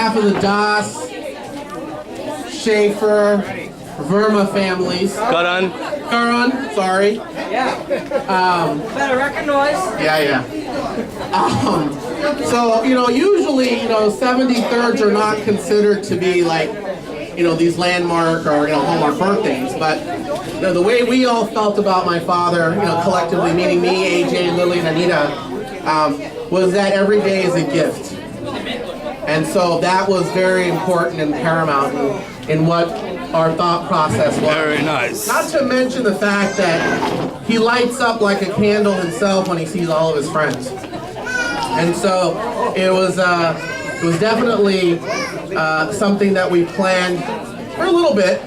behalf of the Das, Schaefer, Verma families. Karan. Karan, sorry. Yeah. Better record noise. Yeah. So, usually, 73rds are not considered to be like, these landmark or, hallmark birthdays. But, the way we all felt about my father, collectively, meaning me, AJ, Lily, and Anita, was that every day is a gift. And so that was very important and paramount in what our thought process was. Very nice. Not to mention the fact that he lights up like a candle himself when he sees all of his friends. And so it was definitely something that we planned for a little bit.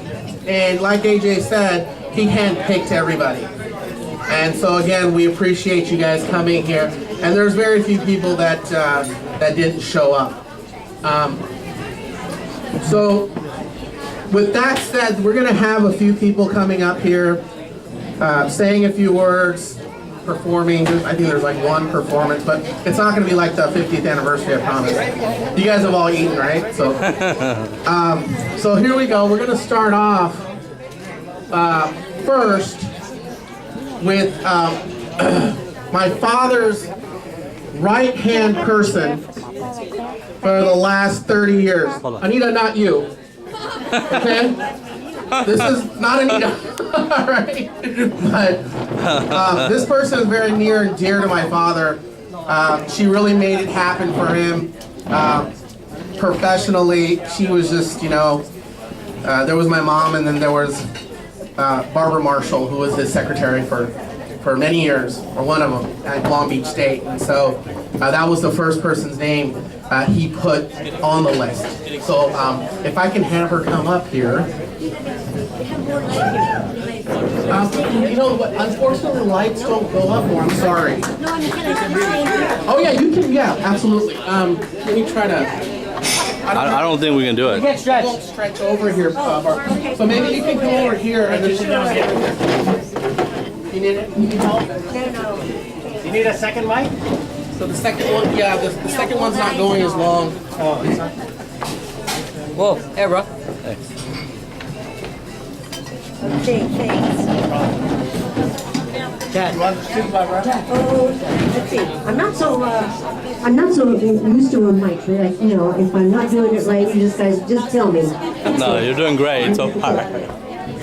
And like AJ said, he handpicked everybody. And so again, we appreciate you guys coming here. And there's very few people that didn't show up. So with that said, we're going to have a few people coming up here, saying a few words, performing. I think there's like one performance, but it's not going to be like the 50th anniversary, I promise. You guys have all eaten, right? So, so here we go. We're going to start off first with my father's right-hand person for the last 30 years. Anita, not you. Okay? This is not Anita. All right? But this person is very near and dear to my father. She really made it happen for him. Professionally, she was just, there was my mom, and then there was Barbara Marshall, who was his secretary for many years, or one of them, at Long Beach State. And so that was the first person's name he put on the list. So if I can have her come up here. Unfortunately, the lights don't go up more. I'm sorry. Oh yeah, you can. Yeah, absolutely. Let me try to. I don't think we can do it. Get stretched. Won't stretch over here, Barbara. So maybe you can come over here and then you need it? You need help? No. You need a second mic? So the second one, yeah, the second one's not going as long. Oh, it's not. Whoa, hey, bro. Thanks. Okay, thanks. Dad, you want to speak about right? Oh, let's see. I'm not so used to a mic, but if I'm not doing it right, you guys just tell me. No, you're doing great so far.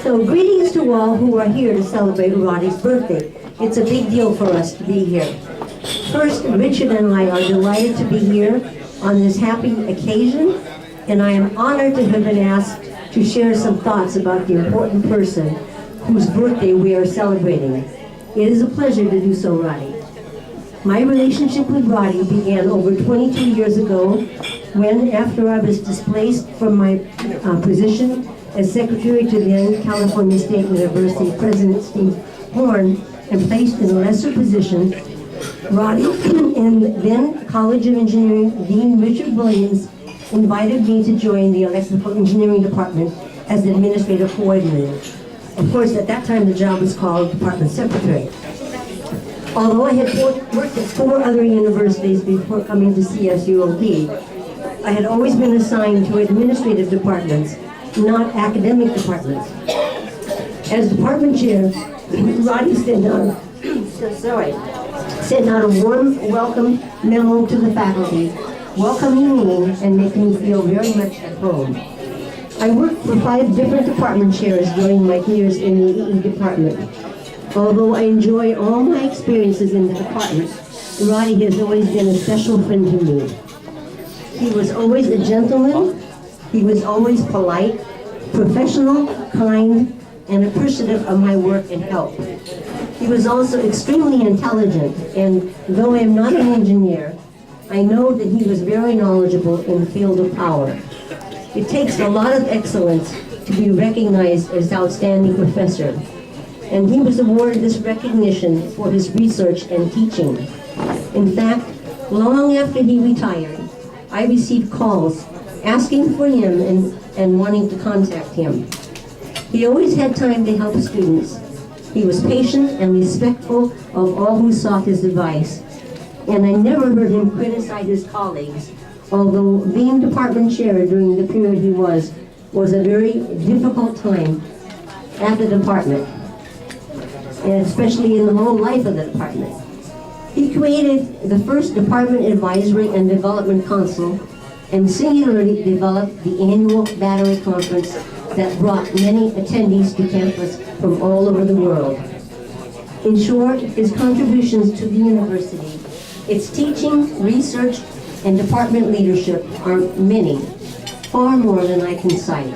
So greetings to all who are here to celebrate Roddy's birthday. It's a big deal for us to be here. First, Richard and I are delighted to be here on this happy occasion, and I am honored to have been asked to share some thoughts about the important person whose birthday we are celebrating. It is a pleasure to do so, Roddy. My relationship with Roddy began over 22 years ago when, after I was displaced from my position as secretary to the California State University President Steve Horn and placed in a lesser position, Roddy and then College of Engineering Dean Richard Williams invited me to join the Electrical Engineering Department as the administrative coordinator. Of course, at that time, the job was called Department Secretary. Although I had worked at 4 other universities before coming to CSULD, I had always been assigned to administrative departments, not academic departments. As department chair, Roddy sent out a warm welcome memo to the faculty, welcoming me and making me feel very much at home. I worked for 5 different department chairs during my years in the EE department. Although I enjoy all my experiences in the department, Roddy has always been a special friend to me. He was always a gentleman, he was always polite, professional, kind, and appreciative of my work and help. He was also extremely intelligent, and though I am not an engineer, I know that he was very knowledgeable in the field of power. It takes a lot of excellence to be recognized as outstanding professor, and he was awarded this recognition for his research and teaching. In fact, long after he retired, I received calls asking for him and wanting to contact him. He always had time to help students. He was patient and respectful of all who sought his advice, and I never heard him criticize his colleagues Although being department chair during the period he was a very difficult time at the department, and especially in the whole life of the department. He created the first Department Advisory and Development Council and singularly developed the annual Battery Conference that brought many attendees to campus from all over the world. In short, his contributions to the university, its teaching, research, and department leadership are many, far more than I can cite.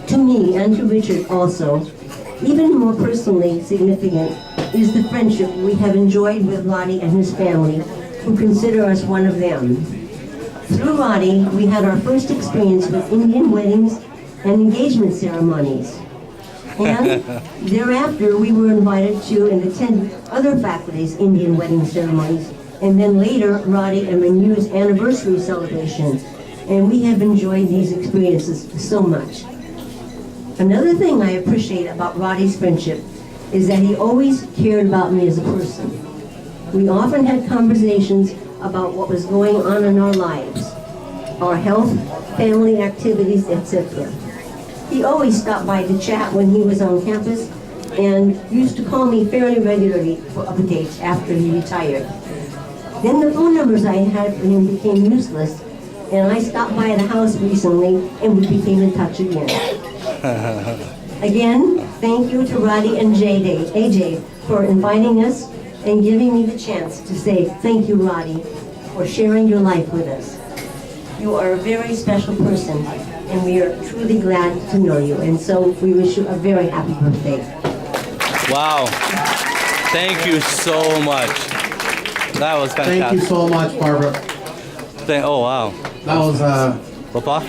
To me, and to Richard also, even more personally significant is the friendship we have enjoyed with Roddy and his family, who consider us one of them. Through Roddy, we had our first experience with Indian weddings and engagement ceremonies. And thereafter, we were invited to and attend other faculty's Indian wedding ceremonies, and then later, Roddy and Renews anniversary celebration. And we have enjoyed these experiences so much. Another thing I appreciate about Roddy's friendship is that he always cared about me as a person. We often had conversations about what was going on in our lives, our health, family activities, etc. He always stopped by to chat when he was on campus and used to call me fairly regularly for updates after he retired. Then the phone numbers I had for him became useless, and I stopped by the house recently and we became in touch again. Again, thank you to Roddy and AJ for inviting us and giving me the chance to say thank you, Roddy, for sharing your life with us. You are a very special person, and we are truly glad to know you. And so we wish you a very happy birthday. Wow. Thank you so much. That was fantastic. Thank you so much, Barbara. Oh, wow. That was Papa?